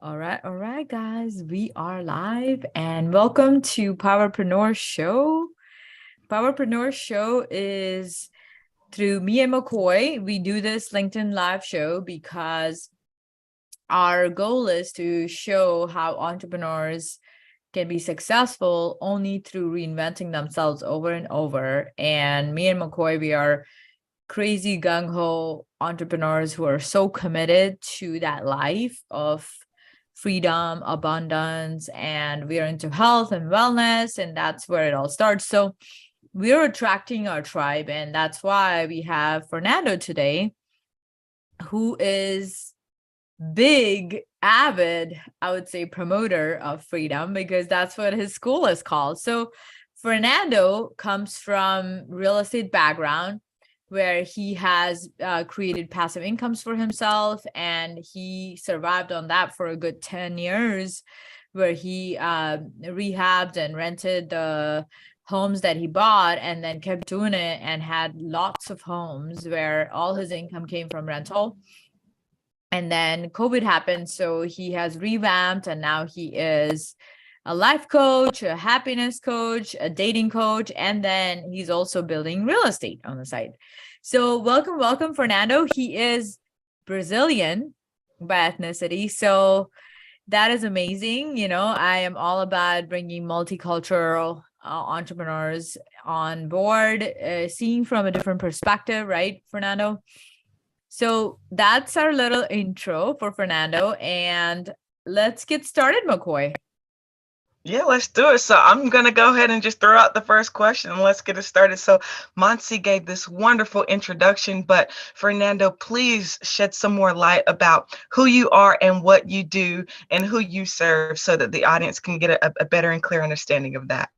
All right, guys, we are live and welcome to Powerpreneur Show. Powerpreneur Show is through me and McCoy. We do this LinkedIn live show because our goal is to show how entrepreneurs can be successful only through reinventing themselves over and over. And me and McCoy, we are crazy gung-ho entrepreneurs who are so committed to that life of freedom, abundance, and we are into health and wellness, and that's where it all starts. So we're attracting our tribe, and that's why we have Fernando today, who is big, avid, I would say, promoter of freedom, because that's what his school is called. So Fernando comes from real estate background, where he has created passive incomes for himself, and he survived on that for a good 10 years, where he rehabbed and rented the homes that he bought and then kept doing it and had lots of homes where all his income came from rental. And then COVID happened, so he has revamped, and now he is a life coach, a happiness coach, a dating coach, and then he's also building real estate on the side. So welcome, Fernando. He is Brazilian by ethnicity, so that is amazing. I am all about bringing multicultural entrepreneurs on board, seeing from a different perspective, right, Fernando? So that's our little intro for Fernando, and let's get started, McCoy. Yeah, let's do it. So I'm going to go ahead and just throw out the first question and let's get it started. So Mansi gave this wonderful introduction, but Fernando, please shed some more light about who you are and what you do and who you serve so that the audience can get a better and clear understanding of that.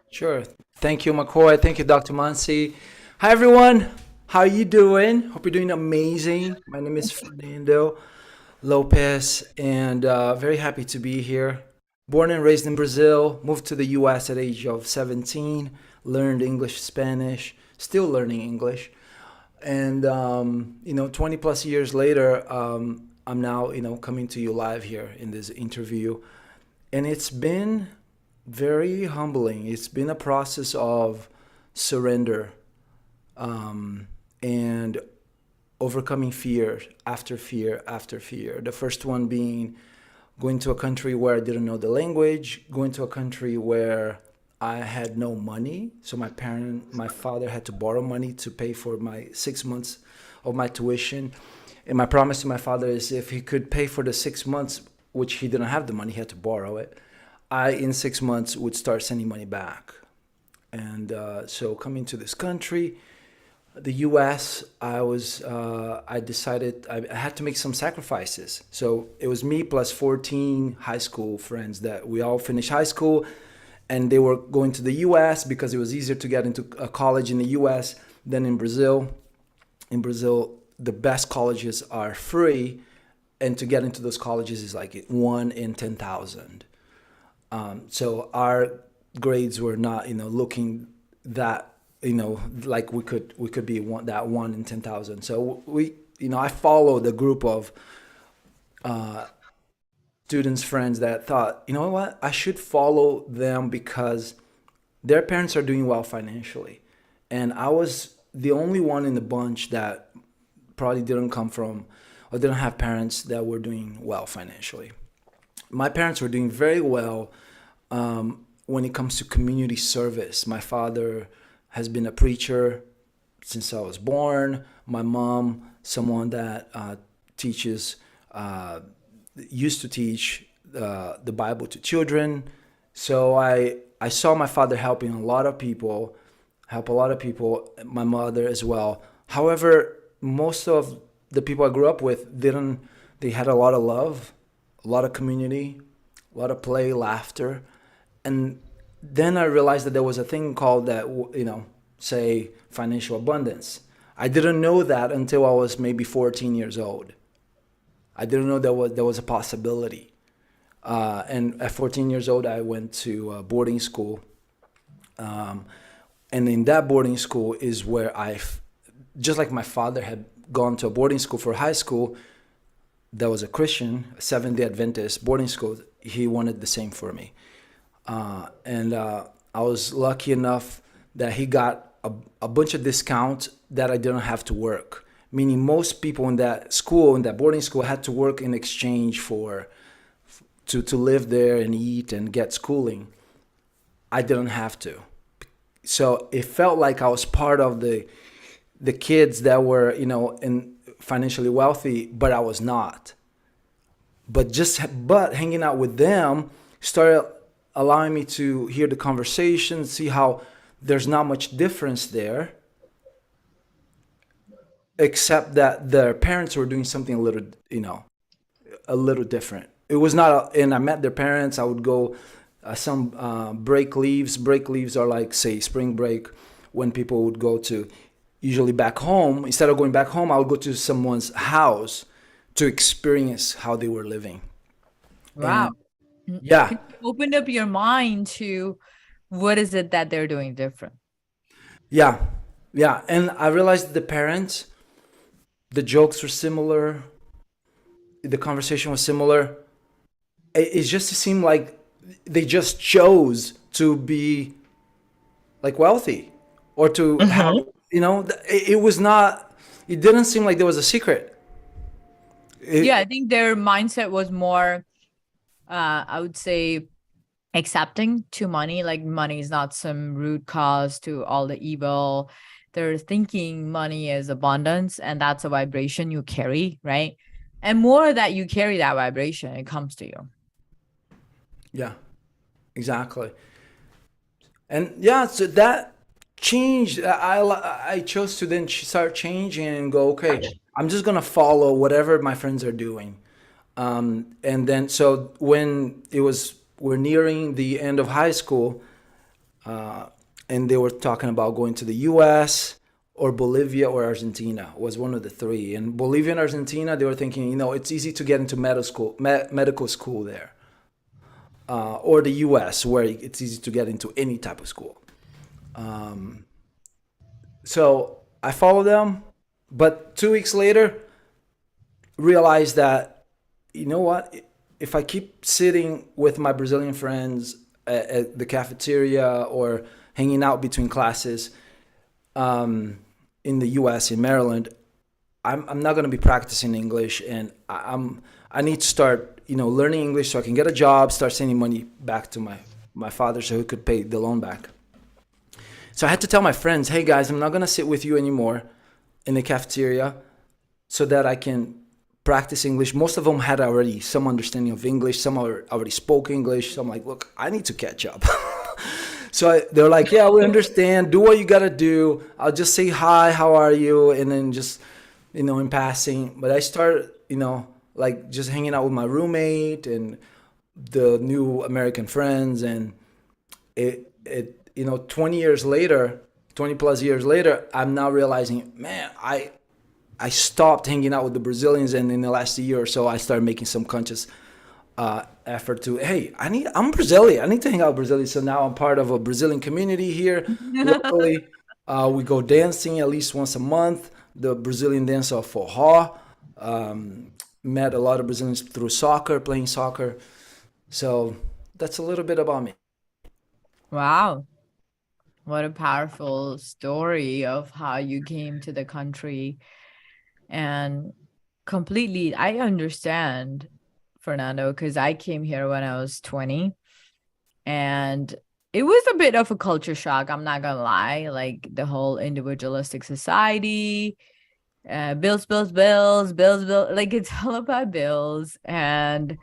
Sure. Thank you, McCoy. Thank you, Dr. Mansi. Hi, everyone. How are you doing? Hope you're doing amazing. My name is Fernando Lopes, and very happy to be here. Born and raised in Brazil, moved to the US at age of 17, learned English, Spanish, still learning English. And, 20 plus years later, I'm now, coming to you live here in this interview. And it's been very humbling. It's been a process of surrender and overcoming fear after fear after fear. The first one being going to a country where I didn't know the language, going to a country where I had no money. So my father had to borrow money to pay for my 6 months of my tuition. And my promise to my father is if he could pay for the 6 months, which he didn't have the money, he had to borrow it, I, in 6 months, would start sending money back. And so coming to this country, the U.S., I decided I had to make some sacrifices. So it was me plus 14 high school friends that we all finished high school, and they were going to the U.S. because it was easier to get into a college in the U.S. than in Brazil. In Brazil, the best colleges are free, and to get into those colleges is like 1 in 10,000. So our grades were not, looking that, like we could be that 1 in 10,000. So I followed a group of students, friends that thought, you know what, I should follow them because their parents are doing well financially. And I was the only one in the bunch that probably didn't come from or didn't have parents that were doing well financially. My parents were doing very well when it comes to community service. My father has been a preacher since I was born. My mom, someone that used to teach the Bible to children. So I saw my father helping a lot of people, my mother as well. However, most of the people I grew up with they had a lot of love, a lot of community, a lot of play, laughter. And then I realized that there was a thing called that, say financial abundance. I didn't know that until I was maybe 14 years old. I didn't know there was a possibility. And at 14 years old, I went to boarding school. And in that boarding school is where just like my father had gone to a boarding school for high school, that was a Christian, a Seventh-day Adventist boarding school, he wanted the same for me. And I was lucky enough that he got a bunch of discounts that I didn't have to work. Meaning most people in that school, in that boarding school, had to work in exchange for to live there and eat and get schooling. I didn't have to. So it felt like I was part of the kids that were, in financially wealthy, but I was not. But hanging out with them started allowing me to hear the conversation, see how there's not much difference there, except that their parents were doing something a little different. It was not, and I met their parents. I would go some break leaves. Break leaves are like, say, spring break, when people would go to, usually back home. Instead of going back home, I would go to someone's house to experience how they were living. Wow. And yeah. You opened up your mind to what is it that they're doing different. Yeah. Yeah. And I realized the parents, the jokes were similar. The conversation was similar. It just seemed like they just chose to be like wealthy or to have, it was not, it didn't seem like there was a secret. I think their mindset was more, I would say, accepting to money. Like money is not some root cause to all the evil. They're thinking money is abundance, and that's a vibration you carry, right? And more that you carry that vibration, it comes to you. Yeah, exactly. And yeah, so that changed. I chose to then start changing and go, okay, I'm just gonna follow whatever my friends are doing. And then, so when we're nearing the end of high school, and they were talking about going to the U.S. or Bolivia or Argentina, was one of the three. And Bolivia and Argentina, they were thinking, it's easy to get into medical school there. Or the U.S., where it's easy to get into any type of school. So I followed them, but 2 weeks later, realized that, you know what? If I keep sitting with my Brazilian friends at the cafeteria or hanging out between classes in the U.S., in Maryland, I'm not going to be practicing English, and I need to start learning English so I can get a job, start sending money back to my father so he could pay the loan back. So I had to tell my friends, hey guys, I'm not going to sit with you anymore in the cafeteria so that I can practice English. Most of them had already some understanding of English. Some already spoke English. So I'm like, look, I need to catch up. So they're like, yeah, we understand. Do what you got to do. I'll just say hi, how are you? And then just, in passing. But I started, like just hanging out with my roommate and the new American friends. And it 20 years later, 20 plus years later, I'm now realizing, man, I stopped hanging out with the Brazilians, and in the last year or so, I started making some conscious effort to, hey, I'm Brazilian. I need to hang out with Brazilians. So now I'm part of a Brazilian community here locally. We go dancing at least once a month, the Brazilian dance of forró. Met a lot of Brazilians through soccer, playing soccer. So that's a little bit about me. Wow. What a powerful story of how you came to the country. And completely, I understand, Fernando, because I came here when I was 20, and it was a bit of a culture shock. I'm not gonna lie, like the whole individualistic society, bills, like it's all about bills, and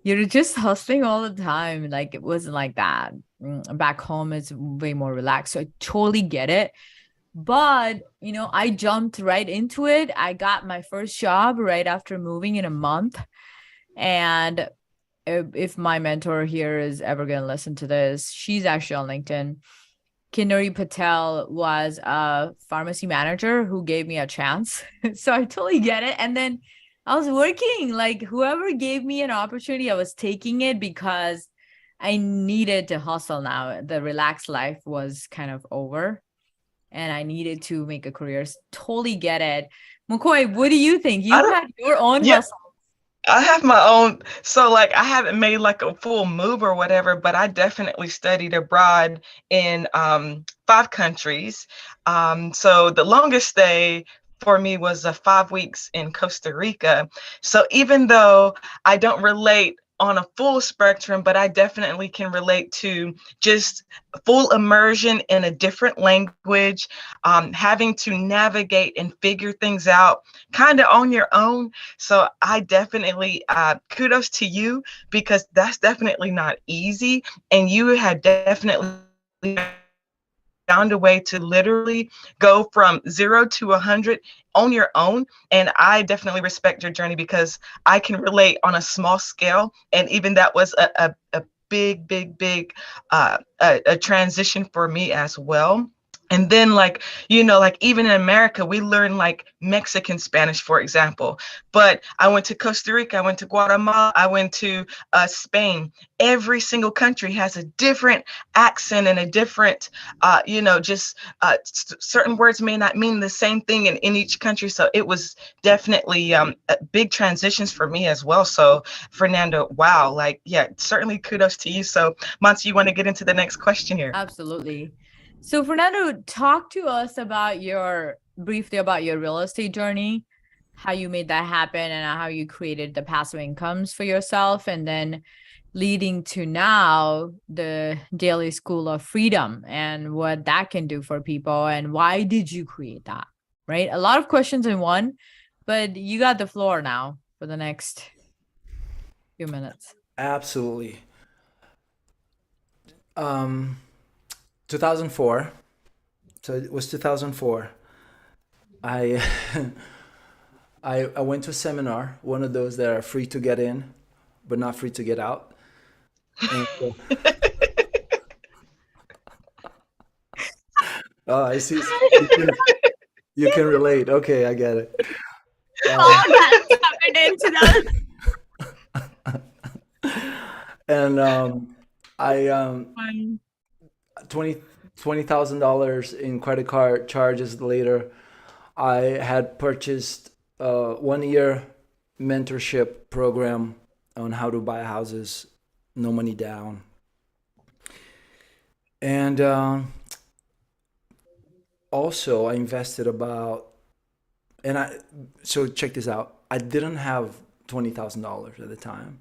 you're just hustling all the time. Like it wasn't like that. Back home, it's way more relaxed. So I totally get it. But, I jumped right into it. I got my first job right after moving in a month. And if my mentor here is ever going to listen to this, she's actually on LinkedIn. Kinnari Patel was a pharmacy manager who gave me a chance. So I totally get it. And then I was working, like whoever gave me an opportunity, I was taking it because I needed to hustle now. The relaxed life was kind of over, and I needed to make a career. Totally get it. McCoy, what do you think? You had your own hustle. I have my own, so like I haven't made like a full move or whatever, but I definitely studied abroad in 5 countries. So the longest stay for me was 5 weeks in Costa Rica. So even though I don't relate on a full spectrum, but I definitely can relate to just full immersion in a different language, having to navigate and figure things out kind of on your own. So I definitely kudos to you, because that's definitely not easy. And you had definitely found a way to literally go from 0 to 100 on your own. And I definitely respect your journey, because I can relate on a small scale. And even that was a big a transition for me as well. And then, like, like even in America, we learn like Mexican Spanish, for example. But I went to Costa Rica, I went to Guatemala, I went to Spain. Every single country has a different accent and a different, just certain words may not mean the same thing in each country. So it was definitely big transitions for me as well. So Fernando, wow, like, yeah, certainly kudos to you. So Mansi, you want to get into the next question here? Absolutely. So Fernando, talk to us briefly about your real estate journey, how you made that happen and how you created the passive incomes for yourself, and then leading to now the Daily School of Freedom and what that can do for people, and why did you create that, right? A lot of questions in one, but you got the floor now for the next few minutes. Absolutely. 2004. So it was 2004. I I went to a seminar, one of those that are free to get in, but not free to get out. And so, oh, I see. You can relate. Okay, I get it. All that happened into that. And I Fine. $20,000 in credit card charges later, I had purchased a 1 year mentorship program on how to buy houses, no money down. And also I invested so check this out. I didn't have $20,000 at the time,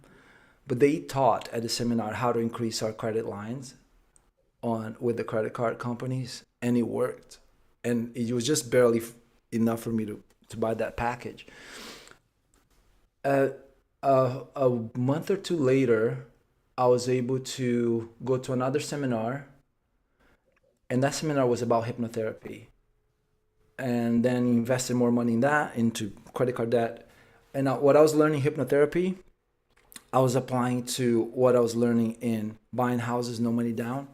but they taught at the seminar how to increase our credit lines on with the credit card companies, and it worked. And it was just barely enough for me to buy that package. Uh, a month or two later, I was able to go to another seminar, and that seminar was about hypnotherapy. And then invested more money in that, into credit card debt. And what I was learning hypnotherapy, I was applying to what I was learning in buying houses, no money down.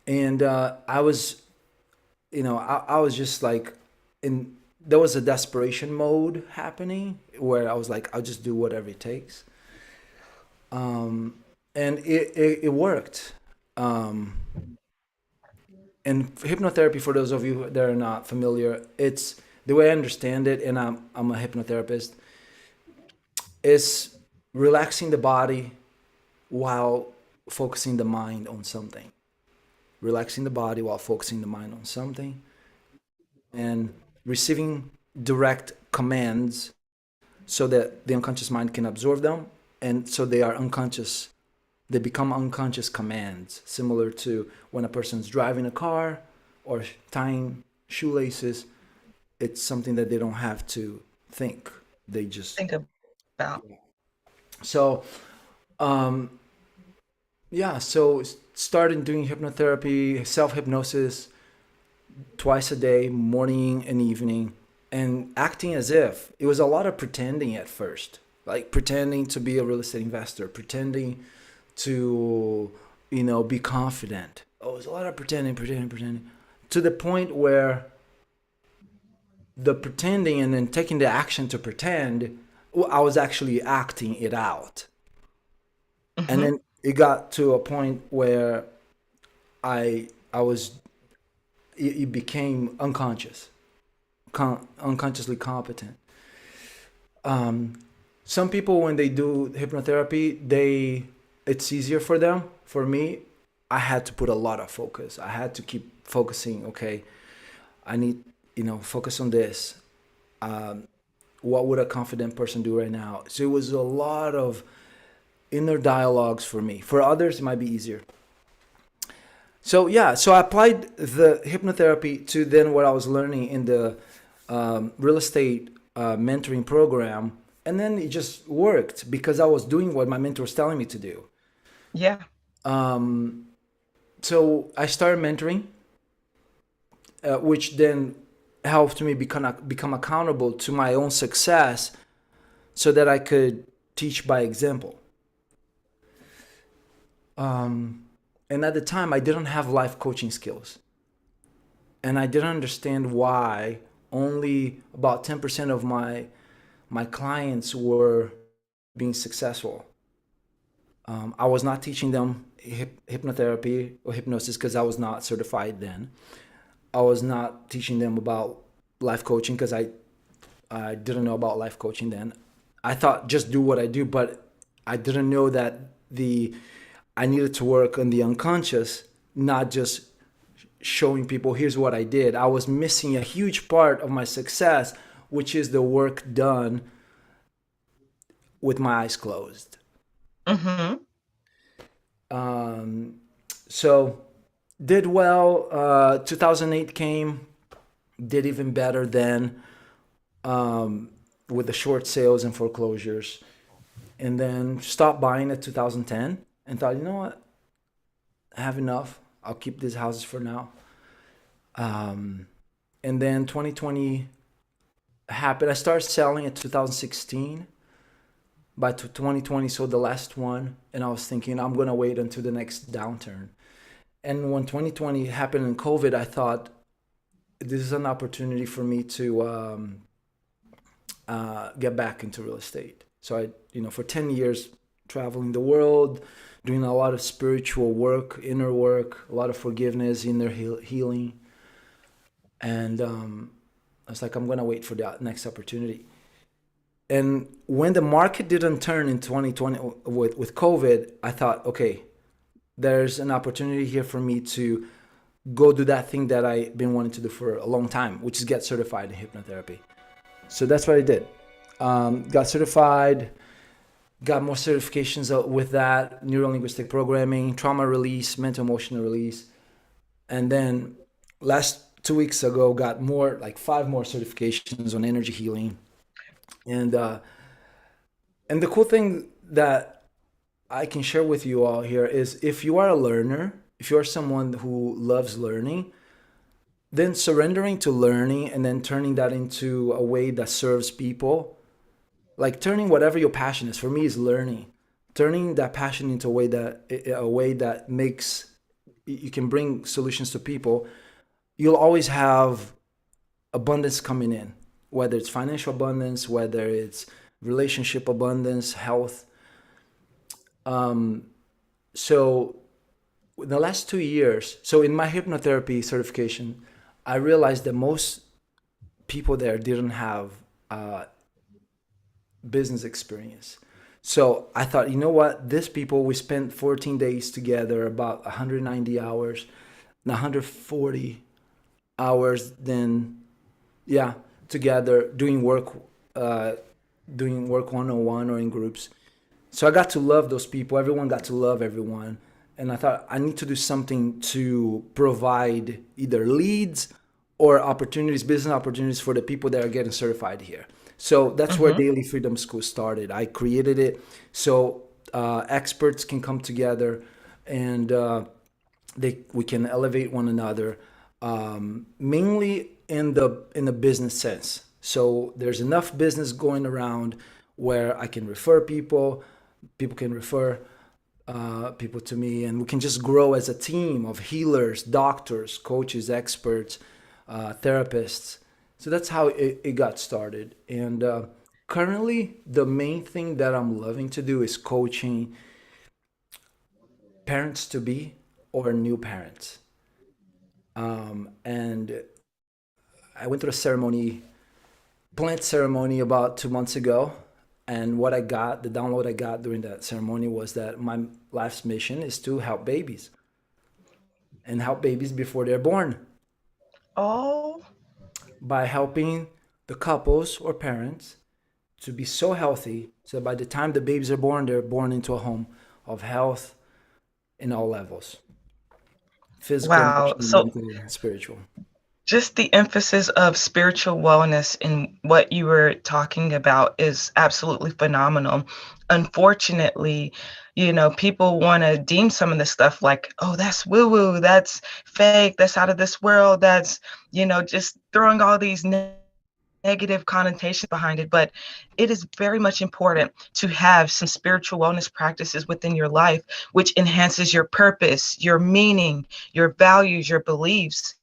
And I was, I was just like, there was a desperation mode happening where I was like, I'll just do whatever it takes. And it worked. And hypnotherapy, for those of you that are not familiar, it's the way I understand it, and I'm a hypnotherapist, is relaxing the body while focusing the mind on something. Relaxing the body while focusing the mind on something, and receiving direct commands so that the unconscious mind can absorb them, and so they are unconscious. They become unconscious commands, similar to when a person's driving a car or tying shoelaces. It's something that they don't have to think. They just Think about. so so started doing hypnotherapy, self-hypnosis twice a day, morning and evening, and acting as if it was a lot of pretending at first, like pretending to be a real estate investor, pretending to, be confident. Oh, it was a lot of pretending, to the point where the pretending and then taking the action to pretend, I was actually acting it out. And then it got to a point where it became unconsciously competent. Some people, when they do hypnotherapy, it's easier for them. For me, I had to put a lot of focus. I had to keep focusing. Okay, I need, focus on this. What would a confident person do right now? So it was a lot of inner dialogues for me. For others, it might be easier. So yeah, so I applied the hypnotherapy to then what I was learning in the real estate mentoring program, and then it just worked because I was doing what my mentor was telling me to do. Yeah. So I started mentoring, which then helped me become accountable to my own success, so that I could teach by example. And at the time, I didn't have life coaching skills. And I didn't understand why only about 10% of my clients were being successful. I was not teaching them hypnotherapy or hypnosis because I was not certified then. I was not teaching them about life coaching because I didn't know about life coaching then. I thought just do what I do, but I didn't know that I needed to work on the unconscious, not just showing people, here's what I did. I was missing a huge part of my success, which is the work done with my eyes closed. Mm-hmm. So did well. 2008 came, did even better then, with the short sales and foreclosures. And then stopped buying at 2010 and thought, you know what? I have enough. I'll keep these houses for now. And then 2020 happened. I started selling in 2016. By 2020, so the last one, and I was thinking I'm gonna wait until the next downturn. And when 2020 happened in COVID, I thought this is an opportunity for me to get back into real estate. So I, for 10 years, traveling the world, doing a lot of spiritual work, inner work, a lot of forgiveness, inner healing. And I was like, I'm gonna wait for the next opportunity. And when the market didn't turn in 2020 with COVID, I thought, okay, there's an opportunity here for me to go do that thing that I've been wanting to do for a long time, which is get certified in hypnotherapy. So that's what I did. Got certified, got more certifications with that, neuro-linguistic programming, trauma release, mental emotional release. And then last 2 weeks ago, got more, like 5 more certifications on energy healing. And the cool thing that I can share with you all here is, if you are a learner, if you are someone who loves learning, then surrendering to learning and then turning that into a way that serves people, like turning whatever your passion is, for me is learning, turning that passion into a way that makes you can bring solutions to people, you'll always have abundance coming in, whether it's financial abundance, whether it's relationship abundance, health. So in the last 2 years, so in my hypnotherapy certification, I realized that most people there didn't have business experience. So I thought, you know what? These people, we spent 14 days together, about 190 hours, 140 hours, then, yeah, together doing work one-on-one or in groups. So I got to love those people. Everyone got to love everyone. And I thought I need to do something to provide either leads or opportunities, business opportunities for the people that are getting certified here. So that's where Daily Freedom School started. I created it so experts can come together and we can elevate one another, mainly in the business sense. So there's enough business going around where I can refer people can refer people to me, and we can just grow as a team of healers, doctors, coaches, experts, therapists. So that's how it got started. And currently, the main thing that I'm loving to do is coaching parents to be or new parents. And I went to a ceremony plant ceremony about 2 months ago. And what I got, the download I got during that ceremony was that my life's mission is to help babies and help babies before they're born Oh, by helping the couples or parents to be so healthy so that by the time the babies are born, they're born into a home of health in all levels: physical, wow. emotional, So mental, and spiritual. just the emphasis of spiritual wellness in what you were talking about is absolutely phenomenal. Unfortunately, people want to deem some of this stuff like, oh, that's woo woo, that's fake, that's out of this world, that's, just throwing all these negative connotations behind it. But it is very much important to have some spiritual wellness practices within your life, which enhances your purpose, your meaning, your values, your beliefs.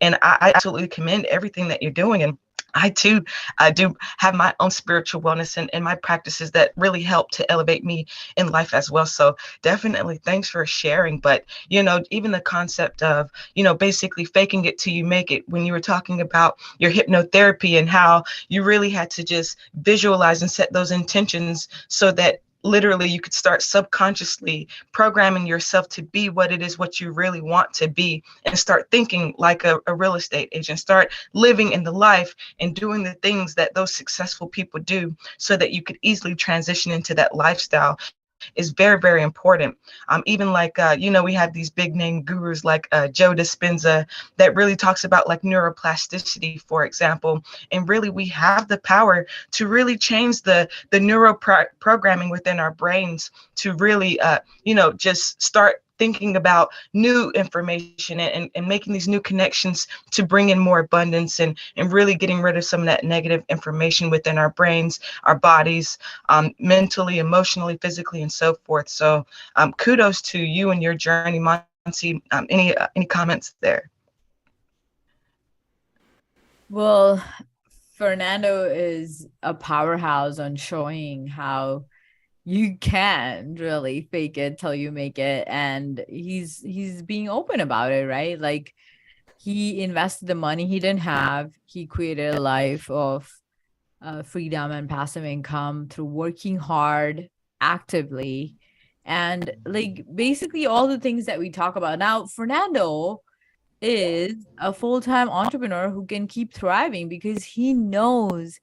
And I absolutely commend everything that you're doing. And I too, I do have my own spiritual wellness and my practices that really help to elevate me in life as well. So definitely thanks for sharing. But, even the concept of, basically faking it till you make it, when you were talking about your hypnotherapy and how you really had to just visualize and set those intentions so that literally you could start subconsciously programming yourself to be what you really want to be, and start thinking like a real estate agent, start living in the life and doing the things that those successful people do so that you could easily transition into that lifestyle is very, very important. Even like, we have these big name gurus like Joe Dispenza that really talks about like neuroplasticity, for example. And really, we have the power to really change the programming within our brains to really, just start thinking about new information and making these new connections to bring in more abundance and really getting rid of some of that negative information within our brains, our bodies, mentally, emotionally, physically, and so forth. So kudos to you and your journey, Mansi. Any comments there? Well, Fernando is a powerhouse on showing how you can really fake it till you make it, and he's being open about it, right? Like, he invested the money he didn't have. He created a life of freedom and passive income through working hard actively, and like basically all the things that we talk about now. Fernando is a full-time entrepreneur who can keep thriving because he knows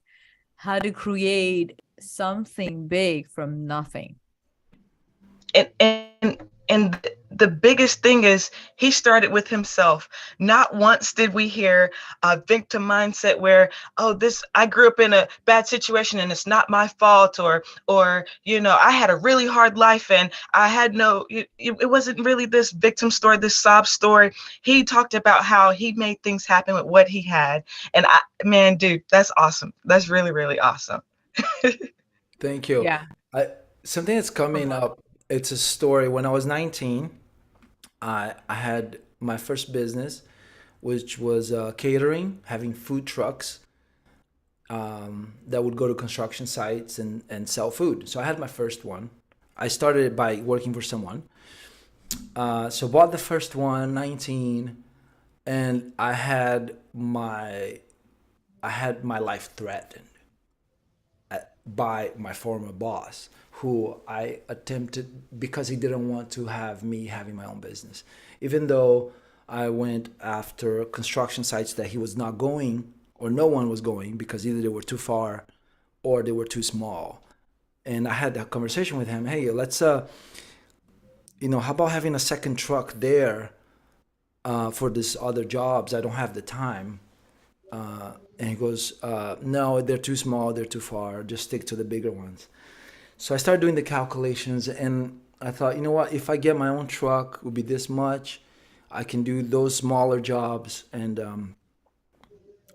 how to create something big from nothing. And the biggest thing is he started with himself. Not once did we hear a victim mindset where, oh, this, I grew up in a bad situation and it's not my fault, or I had a really hard life and I had it wasn't really this victim story, this sob story. He talked about how he made things happen with what he had. And man, dude, that's awesome. That's really, really awesome. Thank you. Yeah. Something that's coming up. It's a story. When I was 19, I had my first business, which was catering, having food trucks that would go to construction sites and sell food. So I had my first one. I started it by working for someone. So bought the first one, 19, and I had my life threatened by my former boss, who I attempted, because he didn't want to have me having my own business. Even though I went after construction sites that he was not going, or no one was going, because either they were too far or they were too small. And I had that conversation with him. Hey, let's, how about having a second truck there for this other jobs? I don't have the time. And he goes, no, they're too small, they're too far, just stick to the bigger ones. So I started doing the calculations, and I thought, you know what, if I get my own truck, it would be this much. I can do those smaller jobs and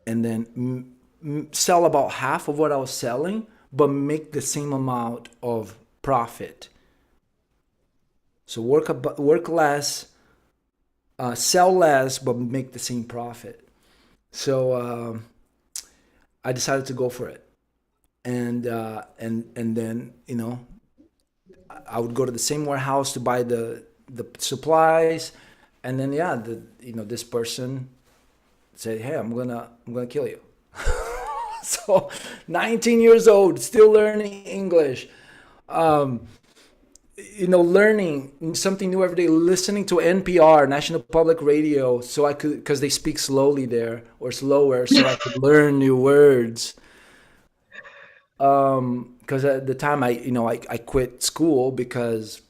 then sell about half of what I was selling, but make the same amount of profit. So work less, sell less, but make the same profit. So I decided to go for it, and then I would go to the same warehouse to buy the supplies, and then this person said, "Hey, I'm gonna kill you. So 19 years old, still learning English. Um, Learning something new every day, listening to NPR, National Public Radio, so I could, because they speak slowly there or slower, so I could learn new words. Because at the time I quit school because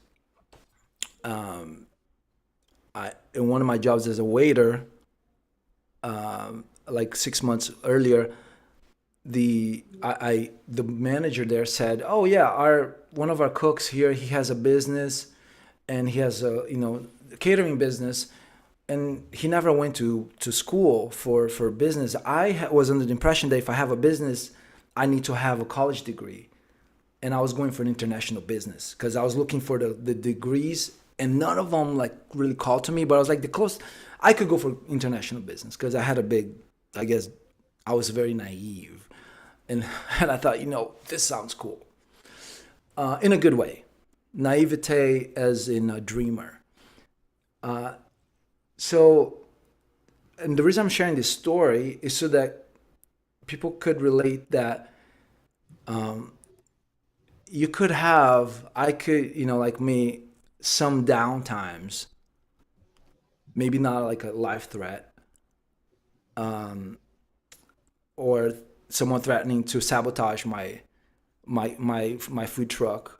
in one of my jobs as a waiter, like 6 months earlier, the manager there said, "Oh yeah, our one of our cooks here, he has a business, and he has a catering business, and he never went to school for business. Was under the impression that if I have a business, I need to have a college degree, and I was going for an international business because I was looking for the degrees, and none of them like really called to me. But I was like the close I could go for international business because I had a big, I guess, I was very naive, and and I thought, this sounds cool, in a good way, naivete as in a dreamer. So, and the reason I'm sharing this story is so that people could relate that you could have, I could, like me, some downtimes, maybe not like a life threat, or someone threatening to sabotage my food truck,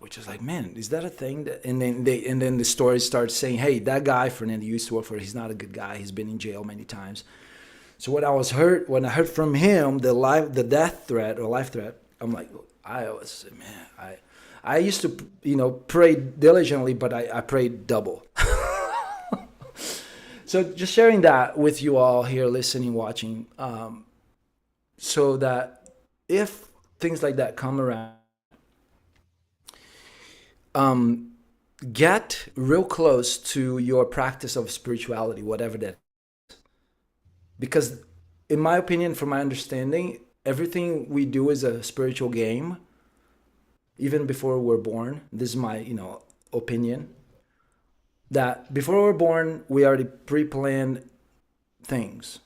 which is like, man, is that a thing? And then the story starts saying, hey, that guy Fernando used to work for, he's not a good guy. He's been in jail many times. So when I heard from him the death threat or life threat, I'm like, I used to pray diligently, but I prayed double. So just sharing that with you all here, listening, watching, so that if things like that come around, get real close to your practice of spirituality, whatever that is. Because in my opinion, from my understanding, everything we do is a spiritual game, even before we're born. This is my, opinion, that before we're born, we already pre-planned things.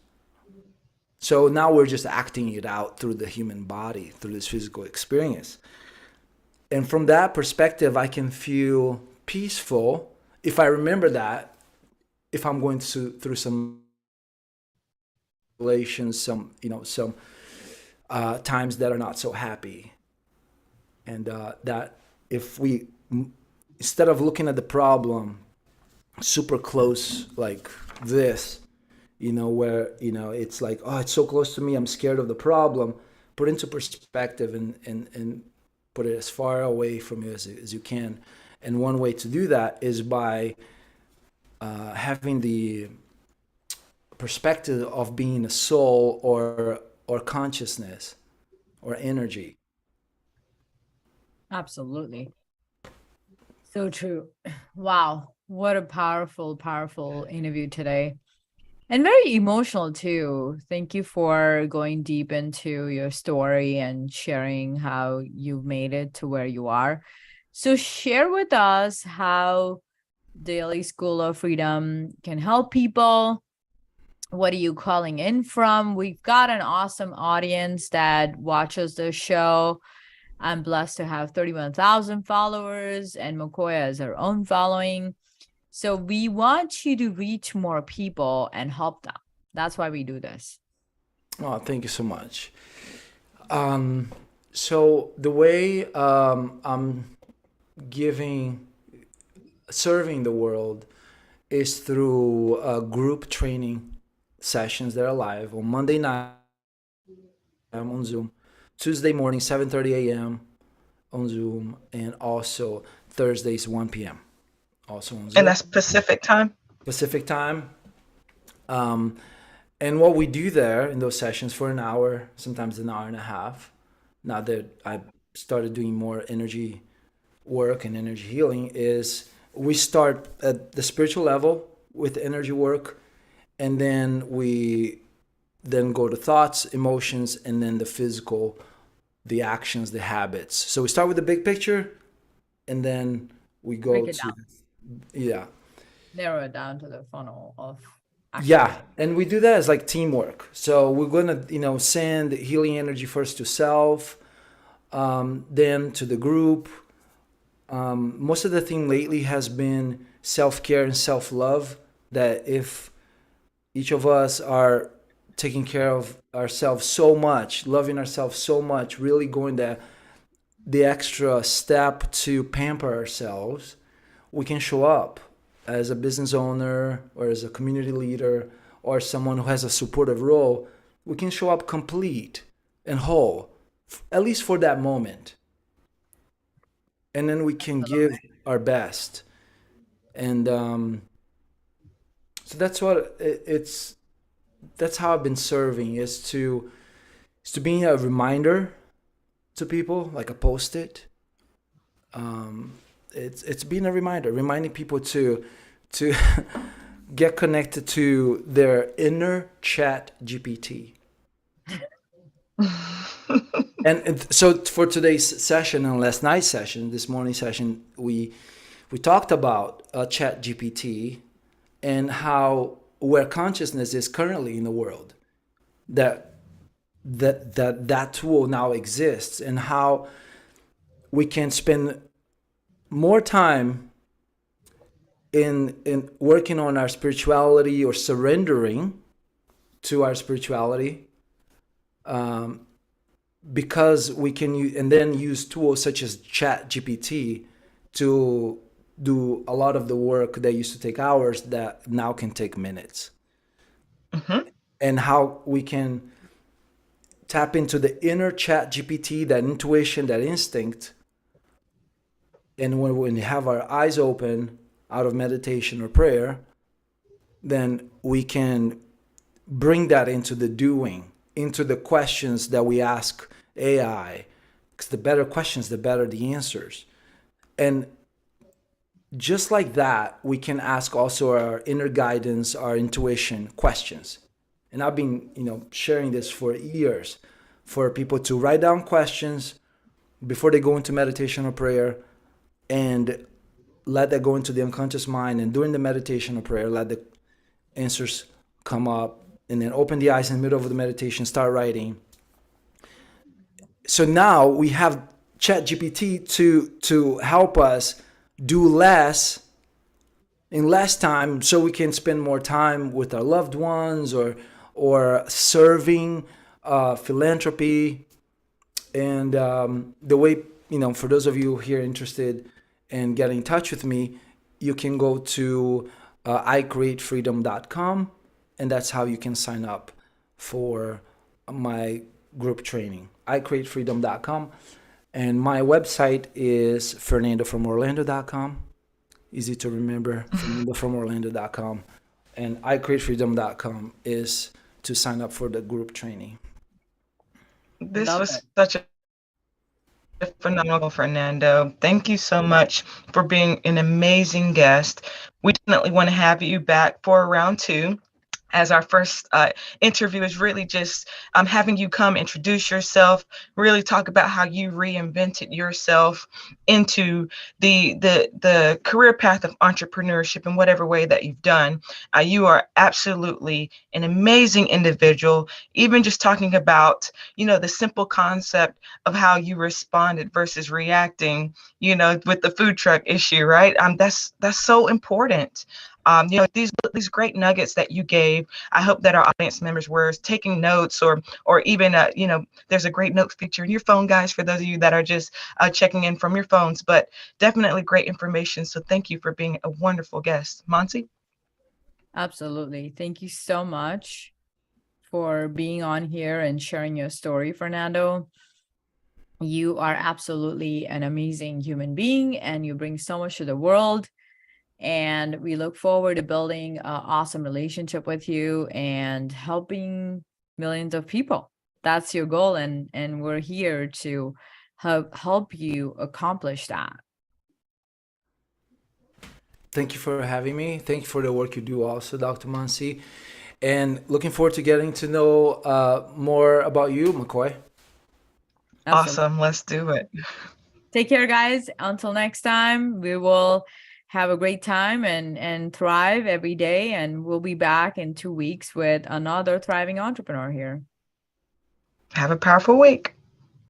So now we're just acting it out through the human body, through this physical experience. And from that perspective, I can feel peaceful if I remember that, if I'm going through some relations, some times that are not so happy. And that if we, instead of looking at the problem super close like this, where, it's like, oh, it's so close to me, I'm scared of the problem, put into perspective and put it as far away from you as you can. And one way to do that is by having the perspective of being a soul or consciousness or energy. Absolutely. So true. Wow. What a powerful, powerful interview today. And very emotional too. Thank you for going deep into your story and sharing how you made it to where you are. So share with us how Daily School of Freedom can help people. What are you calling in from? We've got an awesome audience that watches the show. I'm blessed to have 31,000 followers, and McCoy has her own following. So we want you to reach more people and help them. That's why we do this. Oh, thank you so much. So the way I'm serving the world is through group training sessions that are live on Monday night. I'm on Zoom. Tuesday morning, 7:30 a.m. on Zoom, and also Thursdays, 1 p.m. also on Zoom. And that's Pacific time? Pacific time. And what we do there in those sessions for an hour, sometimes an hour and a half, now that I started doing more energy work and energy healing, is we start at the spiritual level with energy work, and then we then go to thoughts, emotions, and then the physical, the actions, the habits. So we start with the big picture, and then we go to, down. yeah. Narrow it down to the funnel of Yeah, and we do that as like teamwork. So we're gonna, send healing energy first to self, then to the group. Most of the thing lately has been self-care and self-love. That if each of us are taking care of ourselves so much, loving ourselves so much, really going the extra step to pamper ourselves, we can show up as a business owner or as a community leader or someone who has a supportive role. We can show up complete and whole, at least for that moment. And then we can give our best. And so that's what that's how I've been serving, is to being a reminder to people, like a post-it. It's being a reminder, reminding people to get connected to their inner chat GPT. And so for today's session and last night's session, this morning session, we talked about chat GPT and how where consciousness is currently in the world, that tool now exists, and how we can spend more time in working on our spirituality or surrendering to our spirituality, because we can and then use tools such as chat GPT to do a lot of the work that used to take hours that now can take minutes. And how we can tap into the inner chat GPT, that intuition, that instinct. And when we have our eyes open out of meditation or prayer, then we can bring that into the doing, into the questions that we ask AI. Because the better questions, the better the answers. And just like that, we can ask also our inner guidance, our intuition questions. And I've been, sharing this for years, for people to write down questions before they go into meditation or prayer, and let that go into the unconscious mind. And during the meditation or prayer, let the answers come up, and then open the eyes in the middle of the meditation, start writing. So now we have ChatGPT to help us do less in less time, so we can spend more time with our loved ones, or serving, philanthropy. And the way, for those of you here interested in getting in touch with me, you can go to icreatefreedom.com, and that's how you can sign up for my group training, icreatefreedom.com. And my website is fernandofromorlando.com. Easy to remember, fernandofromorlando.com. And icreatefreedom.com is to sign up for the group training. This was such a phenomenal, Fernando. Thank you so much for being an amazing guest. We definitely want to have you back for round 2. As our first interview is really just having you come introduce yourself, really talk about how you reinvented yourself into the career path of entrepreneurship in whatever way that you've done. You are absolutely an amazing individual. Even just talking about, the simple concept of how you responded versus reacting, with the food truck issue, right? That's so important. These great nuggets that you gave. I hope that our audience members were taking notes, or even there's a great note feature in your phone, guys, for those of you that are just checking in from your phones. But definitely great information. So thank you for being a wonderful guest, Mansi. Absolutely. Thank you so much for being on here and sharing your story, Fernando. You are absolutely an amazing human being, and you bring so much to the world. And we look forward to building an awesome relationship with you and helping millions of people. That's your goal. And we're here to help you accomplish that. Thank you for having me. Thank you for the work you do also, Dr. Mansi. And looking forward to getting to know more about you, McCoy. Awesome. Let's do it. Take care, guys. Until next time, we will have a great time and thrive every day. And we'll be back in 2 weeks with another thriving entrepreneur here. Have a powerful week.